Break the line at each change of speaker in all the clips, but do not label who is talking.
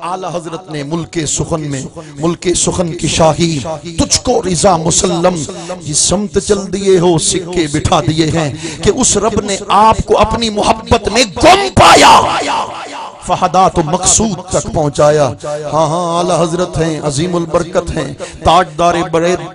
اعلی حضرت نے ملک سخن کی شاہی تجھ کو رضا مسلم یہ سمت چل دیے ہو سکے بٹھا دیے ہیں کہ اس رب نے آپ کو اپنی محبت میں گم پایا فہدات و مقصود تک پہنچایا۔ ہاں اعلی حضرت ہیں، عظیم البرکت ہیں، تاجدار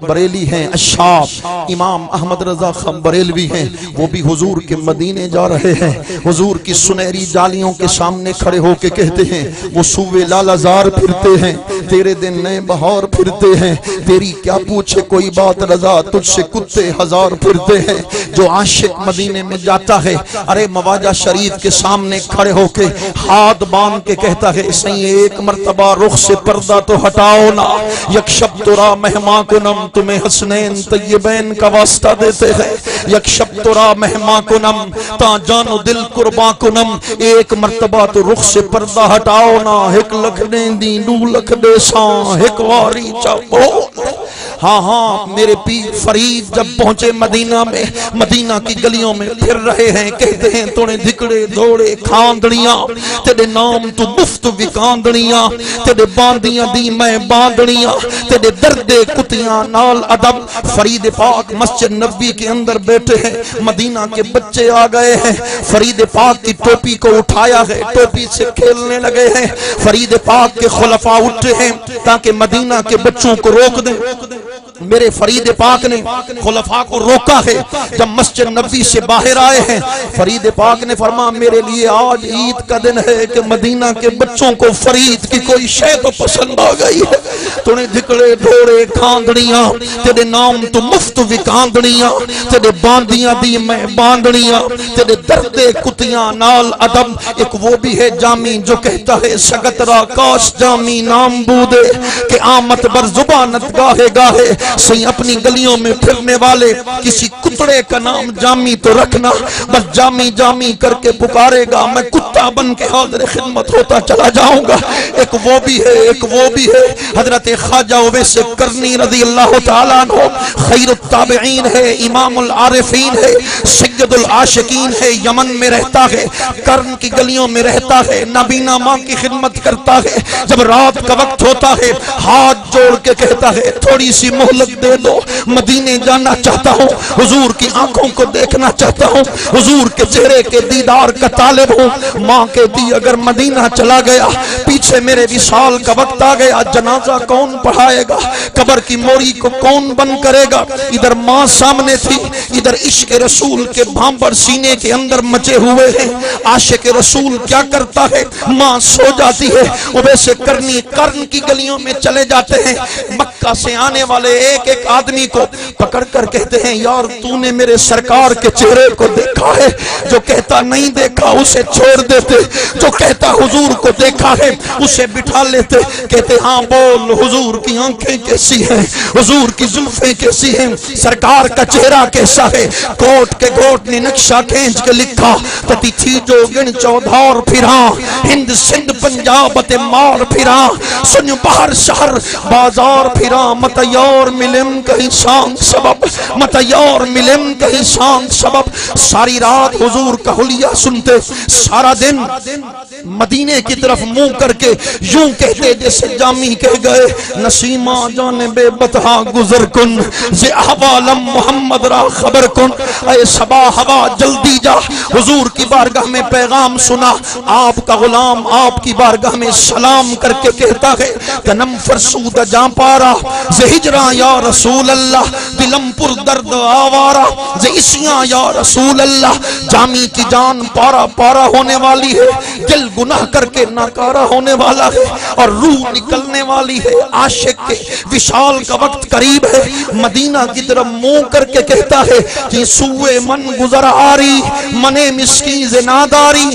بریلی ہیں، اشاف امام احمد رضا خان بریلوی ہیں، وہ بھی حضور کے مدینے جا رہے ہیں۔ حضور کی سنہری جالیوں کے سامنے کھڑے ہو کے کہتے ہیں وہ صوبے لالازار پھرتے ہیں، تیرے دن نئے بہار پھرتے ہیں، تیری کیا پوچھے کوئی بات رضا، تجھ سے کتے ہزار پھرتے ہیں۔ جو عاشق مدینے میں جاتا ہے ارے مواجہ شریف کے سامنے کھڑے ہو کے ہاتھ باندھ کے کہتا ہے سہی ایک مرتبہ رخ سے پردہ تو ہٹاؤ نا، یک شب ترا مہماں کنم، تمہیں حسنین طیبین کا واسطہ دیتے ہیں، یک شب ترا مہماں کنم تا جانو دل قرباں کنم، ایک مرتبہ تو رخ سے پردہ ہٹاؤ نا، ہک لکھ دین دی نو لکھ دے سان ہک واری چاپو۔ ہاں میرے پیر فرید جب پہنچے مدینہ میں، مدینہ کی گلیوں میں پھر رہے ہیں، کہتے ہیں تونے دھکڑے دوڑے کھاندڑیاں، تیرے نام تو مفت وکاندڑیاں، تیرے باندیاں دی میں باندڑیاں، تیرے درد کتیاں نال ادب۔ فرید پاک مسجد نبی کے اندر بیٹھے ہیں، مدینہ کے بچے آ گئے ہیں، فرید پاک کی ٹوپی کو اٹھایا ہے، ٹوپی سے کھیلنے لگے ہیں۔ فرید پاک کے خلفاء اٹھے ہیں تاکہ مدینہ کے بچوں کو روک دیں۔ میرے فرید پاک نے خلفاء کو روکا ہے، جب مسجد نبی سے باہر آئے ہیں فرید پاک نے فرمایا میرے لیے آج عید کا دن ہے کہ مدینہ کے بچوں کو فرید کی کوئی شے تو پسند آ گئی ہے، تو نے دھکڑے ڈھوڑے کھاندڑیاں، تیرے نام تو مفت وکاندڑیاں، تیرے باندیاں دی میں باندڑیاں، تیرے درد کتیاں نال ادب۔ ایک وہ بھی ہے جامی جو کہتا ہے سگترا کاش جامی نام بودے کہ آمد بر زبانت گاہے گاہے، صحیح اپنی گلیوں میں پھرنے والے کسی کتڑے کا نام جامی تو رکھنا، بس جامی جامی کر کے پکارے گا میں کتا بن کے حاضر خدمت ہوتا چلا جاؤں گا۔ ایک وہ بھی ہے حضرت خواجہ اویس کرنی رضی اللہ تعالیٰ عنہ، خیر التابعین ہے، امام العارفین ہے، سید العاشقین ہے، یمن میں رہتا ہے، کرن کی گلیوں میں رہتا ہے، نابینا ماں کی خدمت کرتا ہے۔ جب رات کا وقت ہوتا ہے ہاتھ جوڑ کے کہتا ہے تھوڑی سی مہلت دے دو، مدینے جانا چاہتا ہوں، حضور کی آنکھوں کو دیکھنا چاہتا ہوں، حضور کے چہرے کے دیدار کا طالب ہوں۔ ماں کہتی اگر مدینہ چلا گیا پیچھے میرے وصال کا وقت آ گیا، جنازہ کون پڑھائے گا، قبر کی موری کو کون بند کرے گا۔ ادھر ماں سامنے تھی، ادھر عشق رسول کے بھانبر سینے کے اندر مچے ہوئے ہیں۔ عاشق رسول کیا کرتا ہے، ماں سو جاتی ہے، اویس کرنی کرن کی گلیوں میں چلے جاتے ہیں، مکہ سے آنے والے ایک ایک آدمی کو پکڑ کر کہتے ہیں یار تو نے میرے سرکار کے چہرے کو دیکھا ہے، جو کہتا نہیں دیکھا اسے چھوڑ دیتے، جو کہتا حضور کو دیکھا ہے اسے بٹھا لیتے۔ کہتے ہاں بول حضور کی آنکھیں کیسی ہیں، حضور کی زلفیں کیسی ہیں، سرکار کا چہرہ کیسا ہے۔ کوٹ کے گوٹ نے نقشہ کھینچ کے لکھا تتی تھی جو گن چودھار پھراں، ہند سندھ پنجاب تے مار پھراں، سن باہر شہر بازار پھراں، متیار ملم کہیں سانگ سبب، متیار ملم کہیں سانگ سبب۔ ساری رات حضور کا حلیہ سنتے، سارا دن مدینے کی طرف منہ کر کے یوں کہتے جیسے جامی کہہ گئے نسیمہ جانب بطحا گزر کن، زی احوالم محمد را خبر کن، اے صبا ہوا جلدی جا۔ حضور کی بارگاہ میں پیغام سنا، آپ کا غلام آپ کی بارگاہ میں سلام کر کے کہتا ہے تنم فرسود جان پارا، زی ہجراں یا رسول اللہ، دلم پر درد آوارا، زی اسیاں یا رسول اللہ۔ جامی کی جان پارا پارا ہونے والی ہے، دل گناہ کر کے ناکارہ ہونے والا ہے، اور روح نکلنے والی ہے۔ عاشق کے وصال کا وقت قریب ہے، مدینہ کی طرف منہ کر کے کہتا ہے کہ سوئے من گزر آری، منے مسکین زناداری۔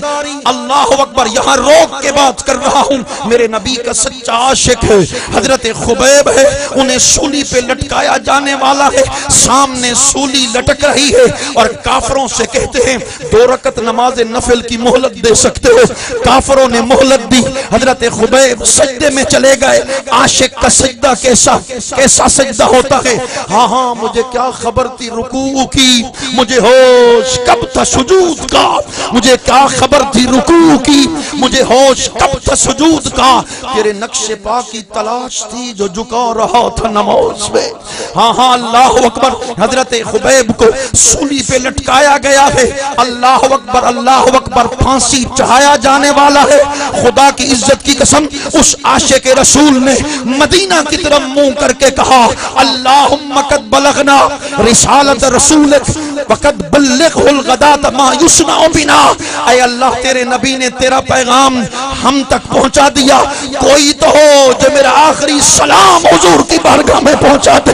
اللہ اکبر، یہاں روک کے بات کر رہا ہوں، میرے نبی کا سچا سچا عاشق ہے، حضرت خبیب ہے، انہیں سولی پہ لٹکایا جانے والا ہے، سامنے سولی لٹک رہی ہے اور کافروں سے کہتے ہیں 2 رکعت نماز نفل کی مہلت دے سکتے ہو، کافروں نے مہلت دی، حضرت خبیب سجدے میں چلے گئے۔ عاشق کا سجدہ کیسا سجدہ ہوتا ہے؟ ہاں مجھے کیا خبر تھی رکوع کی، مجھے ہوش کب تھا سجود کا، مجھے کیا خبر تھی رکوع کی، مجھے ہوش کب تھا سجود کا، تیرے نقش پا کی تلاش تھی جو جھکا رہا تھا نماز میں۔ ہاں اللہ اکبر، حضرت خبیب کو سولی پہ لٹکایا گیا ہے، اللہ اکبر، پھانسی چڑھایا جانے والا ہے۔ خدا کی عزت کی قسم، اس عاشق رسول نے مدینہ کی طرف منہ کر کے کہا اللہم قد بلغنا رسالت رسولک وقد بلغہ الغداۃ ما یصنع بنا، اے اللہ تیرے نبی نے تیرا پیغام ہم تک پہنچا دیا، کوئی تو ہو جو میرا آخری سلام حضور کی بارگاہ میں پہنچا دے۔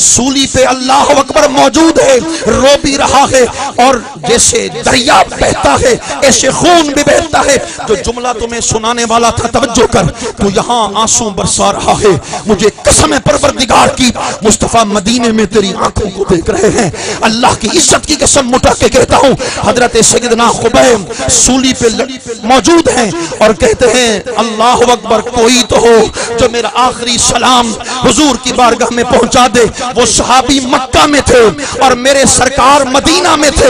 سولی پہ اللہ اکبر موجود ہے، رو بھی رہا ہے، اور جیسے دریا بہتا ہے ایسے خون بھی بہتا ہے۔ جو جملہ تمہیں سنانے والا تھا توجہ کر، تو یہاں آنسو برسا رہا ہے، مجھے قسم پروردگار کی مصطفیٰ مدینے میں تیری آنکھوں کو دیکھ رہے ہیں، اللہ کی عزت کی قسم اٹھا کے کہتا ہوں، حضرت سیدنا خبیب سولی پہ موجود ہیں اور کہتے ہیں اللہ اکبر، کوئی تو ہو جو میرا آخری سلام حضور کی بارگاہ میں پہنچا دے۔ وہ صحابی مکہ میں تھے اور میرے سرکار مدینہ میں تھے،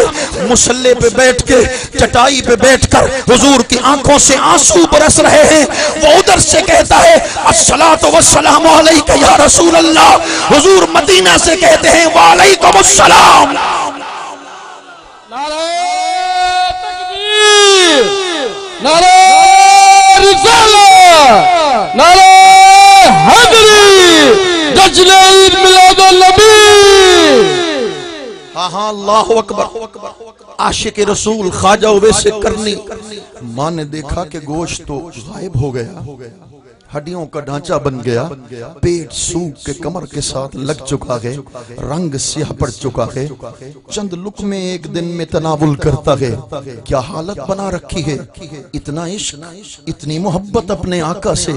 مصلی پہ بیٹھ کے چٹائی پہ بیٹھ کر حضور کی آنکھوں سے آنسو برس رہے ہیں۔ وہ ادھر سے کہتا ہے الصلاۃ والسلام علیک یا رسول اللہ، حضور مدینہ سے کہتے ہیں وعلیکم السلام۔
نعرہ تکبیر، نعرہ رسالہ، نعرہ حیدری، جشن عید میلاد النبی۔
ہاں اللہ اکبر، عاشق رسول خواجہ اویس کرنی، ماں نے دیکھا کہ گوشت تو غائب ہو گیا، ہڈیوں کا ڈھانچہ بن گیا، پیٹ سوکھ کے کمر کے ساتھ لگ چکا ہے، رنگ سیاہ پڑ چکا ہے، چند لقمے ایک دن میں تناول کرتا ہے۔ کیا حالت بنا رکھی ہے، اتنا عشق، اتنی محبت اپنے آقا سے۔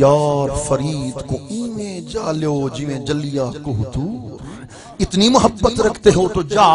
یار فرید کو اینے جالو جی میں جلیا کو دور، اتنی محبت رکھتے ہو تو جا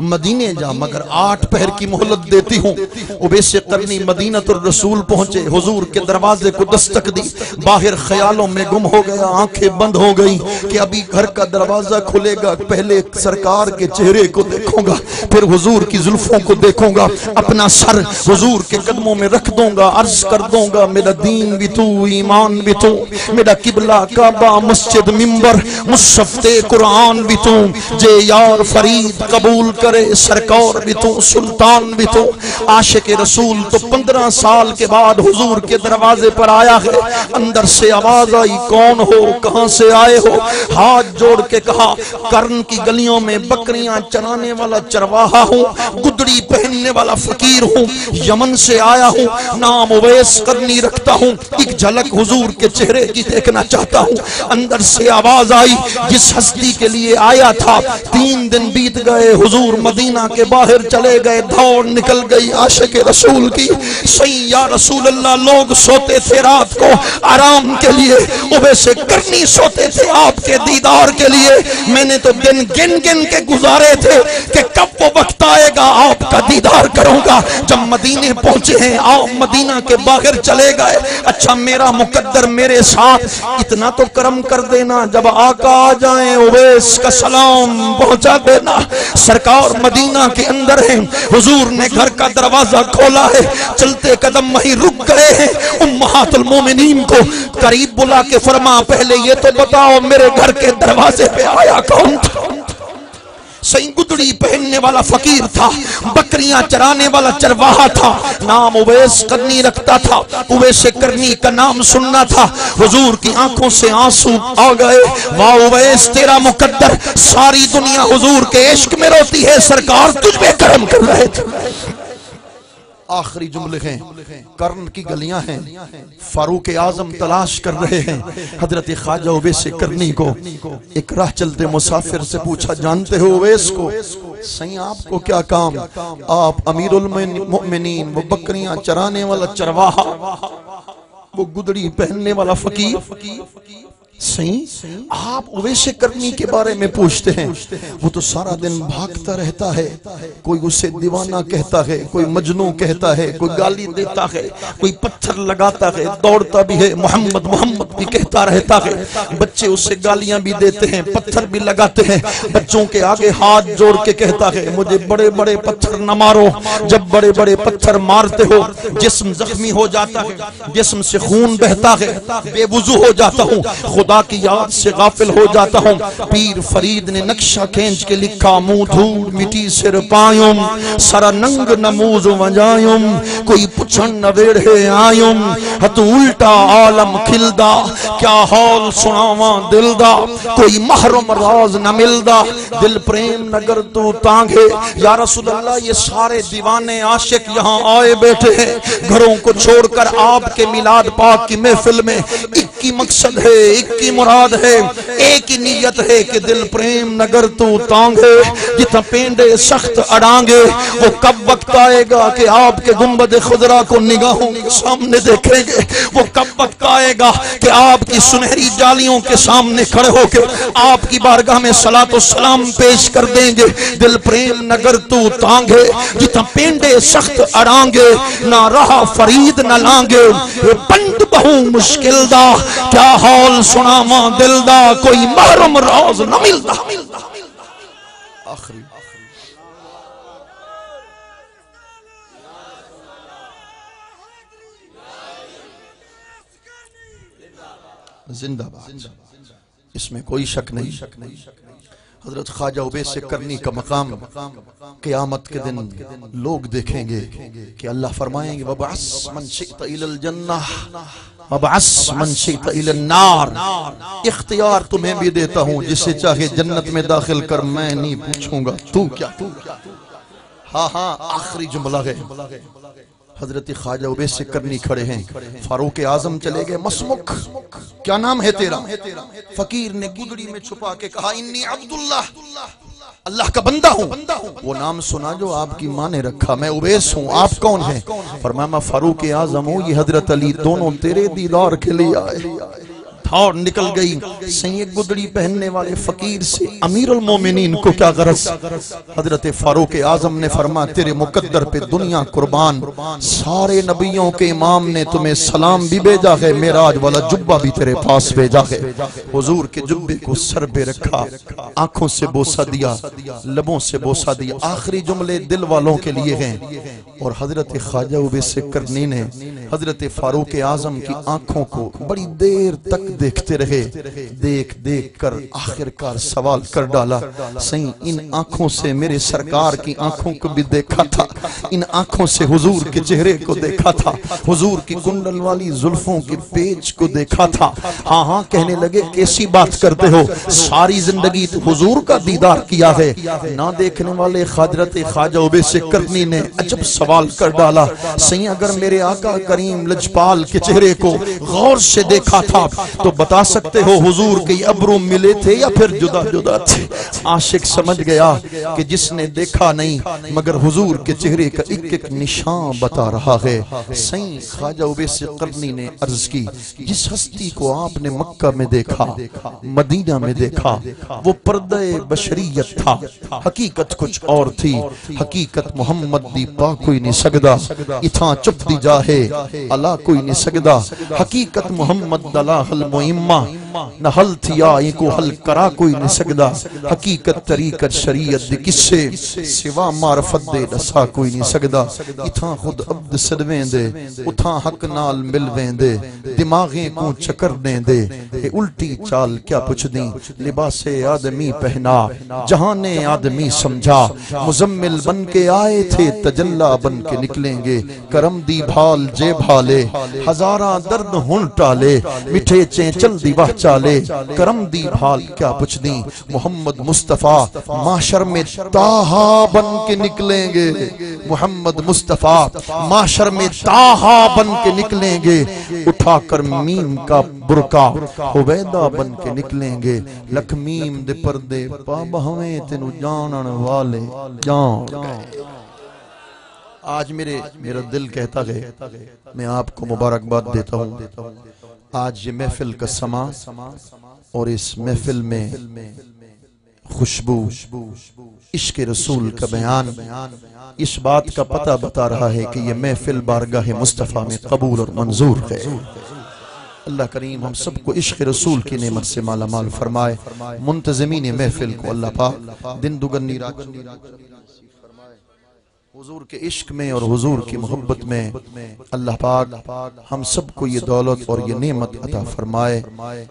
مدینے جا، مگر 8 پہر کی مہلت دیتی ہوں۔ اویس قرنی مدینۃ الرسول پہنچے، حضور کے دروازے کو دستک دی، باہر خیالوں میں گم ہو گیا، آنکھیں بند ہو گئی کہ ابھی گھر کا دروازہ کھلے گا، پہلے سرکار کے چہرے کو دیکھوں گا، پھر حضور کی زلفوں کو دیکھوں گا، اپنا سر حضور کے قدموں میں رکھ دوں گا، عرض کر دوں گا میرا دین بھی تو، ایمان بھی تو، میرا قبلہ کعبہ، مسجد، منبر، مصحف قرآن بھی تو، جے یار فرید قبول کرے، سرکار بھی تو، سلطان بھی تو۔ عاشق رسول تو 15 سال کے بعد حضور کے دروازے پر آیا ہے، اندر سے آواز آئی کون ہو، کہاں سے آئے ہو؟ ہاتھ جوڑ کے کہا کرن کی گلیوں میں بکریاں چرانے والا چرواہا ہوں، گدڑی پہننے والا فقیر ہوں، یمن سے آیا ہوں، نام اویس قرنی رکھتا ہوں، ایک جھلک حضور کے چہرے کی دیکھنا چاہتا ہوں۔ اندر سے آواز آئی جس ہستی کے لیے آیا تھا، 3 دن بیت گئے، حضور مدینہ کے باہر چلے گئے، دوڑ نکل گئی عاشق رسول کی۔ صحیح یا رسول اللہ، لوگ سوتے تھے رات کو آرام کے لیے، اویس قرنی سوتے تھے آپ کے دیدار کے لیے۔ میں نے تو دن گن گن کے گزارے تھے کہ کب وہ وقت آئے گا آپ کا دیدار کروں گا۔ جب مدینے پہنچے ہیں، آپ مدینہ کے باہر چلے گئے، اچھا میرا مقدر میرے ساتھ اتنا تو کرم کر دینا، جب آقا آ جائیں اویس کا سلام پہنچا دینا۔ سرکار مدینہ کے اندر ہیں، حضور نے گھر کا دروازہ کھولا ہے، چلتے قدم وہیں رک گئے ہیں۔ امہات المومنین کو قریب بلا کے فرما پہلے یہ تو بتاؤ میرے گھر کے دروازے پہ آیا کون تھا؟ صحیح گدڑی پہننے والا فقیر تھا، بکریاں چرانے والا چرواہا تھا، نام اویس قرنی رکھتا تھا۔ اویس قرنی کا نام سننا تھا، حضور کی آنکھوں سے آنسو آ گئے۔ واہ اویس تیرا مقدر، ساری دنیا حضور کے عشق میں روتی ہے، سرکار تجھ پہ کرم کر رہے تھے۔ آخری جملے ہیں، کرن کی گلیاں ہیں، فاروق اعظم تلاش کر رہے ہیں حضرت خواجہ اویس قرنی کو۔ ایک راہ چلتے مسافر سے پوچھا جانتے ہو اویس کو؟ سہی آپ کو کیا کام؟ آپ امیر المؤمنین، وہ بکریاں چرانے والا چرواہا، وہ گدڑی پہننے والا فقیر صحیح آپ اویس کرنی کے بارے میں پوچھتے ہیں، وہ تو سارا دن بھاگتا رہتا ہے، کوئی اسے دیوانہ کہتا ہے، کوئی مجنون کہتا ہے، کوئی گالی دیتا ہے، کوئی پتھر لگاتا ہے، دوڑتا بھی ہے، محمد محمد بھی کہتا رہتا ہے، بچے اسے گالیاں بھی دیتے ہیں، پتھر بھی لگاتے ہیں، بچوں کے آگے ہاتھ جوڑ کے کہتا ہے مجھے بڑے بڑے پتھر نہ مارو، جب بڑے بڑے پتھر مارتے ہو جسم زخمی ہو جاتا ہے، جسم سے خون بہتا ہے، بے وضو ہو جاتا ہوں، خدا کی یاد سے غافل ہو جاتا ہوں۔ پیر فرید نے نقشہ کھینچ کے لکھا منہ دھول مٹی سر پایوں، سر ننگ نموز وجایوں، کوئی پچھن نویڑے آیوں، ہتو الٹا عالم کھلدا، کیا حال سناواں دل دا، کوئی محرم راز نہ ملدا، دل پریم نگر تو تانگے۔ یا رسول اللہ یہ سارے دیوانے عاشق یہاں آئے بیٹھے ہیں، گھروں کو چھوڑ کر آپ کے میلاد پاک کی محفل میں، ایک کی مقصد ہے، ایک کی مراد ہے، ایک ہی نیت ہے کہ دل پریم نگر تو تانگے، جتنا پینڈے سخت اڑانگے، وہ کب وقت آئے گا کہ آپ کے گنبد خضرا کو نگاہوں کے سامنے دیکھیں گے، وہ کب وقت آئے گا کہ آپ کی سنہری جالیوں کے سامنے کھڑے ہو کے آپ کی بارگاہ میں صلاۃ و سلام پیش کر دیں گے۔ دل پریم نگر تو تانگے، جتنا پینڈے سخت اڑانگے، نہ رہا فرید نہ لانگے، بند بہو مشکل دا، کیا حال سناواں دل دا، کوئی محرم راز نہ ملدا۔ آخری زندہ باد، اس میں کوئی شک نہیں۔ حضرت خواجہ اویس کرنی کا مقام قیامت کے دن لوگ دیکھیں گے کہ اللہ فرمائیں گے وَبَعَثْ مَنْ شِئْتَ إِلَى الْجَنَّةِ وَبَعَثْ مَنْ شِئْتَ إِلَى النَّارِ، اختیار تمہیں بھی دیتا ہوں، جسے چاہے جنت میں داخل کر، میں نہیں پوچھوں گا تو کیا۔ ہاں آخری جملہ ہے۔ حضرت خواجہ اویس کرنی کھڑے ہیں، فاروق اعظم چلے گئے، مسمک کیا نام ہے تیرا؟ فقیر نے گدڑی میں چھپا کے کہا انی عبداللہ، اللہ کا بندہ ہوں۔ وہ نام سنا جو آپ کی ماں نے رکھا، میں اویس ہوں، آپ کون ہیں؟ فرمایا میں فاروق اعظم ہوں، یہ حضرت علی دونوں تیرے دیدار کے لیے آئے۔ اور نکل گئی۔ سید گدڑی پہننے والے فقیر سے امیر المومنین کو کیا غرض؟ حضرت فاروق اعظم نے فرمایا تیرے مقدر پہ دنیا قربان، سارے نبیوں کے امام نے تمہیں سلام بھی بھیجا ہے، معراج والا جبہ بھی تیرے پاس بھیجا ہے۔ حضور کے جبے کو سر پہ رکھا، آنکھوں سے بوسہ دیا، لبوں سے بوسہ دیا۔ آخری جملے دل والوں کے لیے ہیں۔ اور حضرت خواجہ اویس کرنی نے حضرت فاروق اعظم کی آنکھوں کو بڑی دیر تک دیکھتے رہے، دیکھ دیکھ کر آخر کار سوال کر ڈالا، سہیں ان آنکھوں سے میرے سرکار کی آنکھوں کو بھی دیکھا تھا، ان آنکھوں سے حضور کے چہرے کو دیکھا تھا، حضور کی کنڈل والی زلفوں کے پیچ کو دیکھا تھا۔ ہاں کہنے لگے کیسی بات کرتے ہو، ساری زندگی تو حضور کا دیدار کیا ہے۔ نہ دیکھنے والے حضرت خواجہ اویس کرنی نے عجب سوال کر ڈالا، سہیں اگر میرے آقا کریم لجپال کے چہرے کو غور سے دیکھا تھا تو بتا سکتے ہو حضور کے ابرو ملے تھے یا پھر جدا جدا تھے؟ عاشق سمجھ گیا کہ جس نے دیکھا نہیں مگر حضور کے چہرے کا ایک ایک نشان بتا رہا ہے۔ سین خواجہ اویس کرنی نے عرض کی جس ہستی کو آپ نے مکہ میں دیکھا، مدینہ میں دیکھا، وہ پردہ بشریت تھا، حقیقت کچھ اور تھی، حقیقت محمد دی پا کوئی نہیں سکدا، اتھاں چپ دی جاہے اللہ کوئی نہیں سکدا، حقیقت محمد دلا حل مہمہ نہ حل تھیا ان کو حل کرا کوئی نہیں سکدا، حقیقت طریقت شریعت دی کسے سوا معرفت دے دسا کوئی نہیں سکدا، اتھاں خود عبد سدویں دے اتھاں حق نال ملویں دے، دماغیں کو چکر دیں دے، اے الٹی چال کیا پچھ دیں، لباس آدمی پہنا جہان آدمی سمجھا، مزمل بن کے آئے تھے تجلہ بن کے نکلیں گے، کرم دی بھال جے بھالے ہزاراں درد ہن ٹالے، مٹھے چیں چل دی واہ چالے، کرم دی بھال کیا پچھ دیں، محمد مصطفیٰ معاشر میں تاہا بن کے نکلیں گے، محمد مصطفیٰ معاشر میں تاہا بن کے نکلیں گے، اٹھا کر میم کا برکا حویدہ بن کے نکلیں گے، لکھ میم دے پردے پا بہویں تینو جانن والے جان گئے۔ آج میرا دل کہتا ہے میں آپ کو مبارکباد دیتا ہوں. آج یہ محفل کا سما اور اس محفل میں خوشبو عشق رسول کا بیان اس بات کا پتہ بتا رہا ہے کہ یہ محفل بارگاہ مصطفیٰ میں قبول اور منظور ہے. اللہ کریم ہم سب کو عشق رسول کی نعمت سے مالا مال فرمائے. منتظمین محفل کو اللہ پاک دن دگنی رات فرمائے. حضور کے عشق میں اور حضور کی محبت میں اللہ پاک ہم سب کو یہ دولت اور یہ نعمت عطا فرمائے.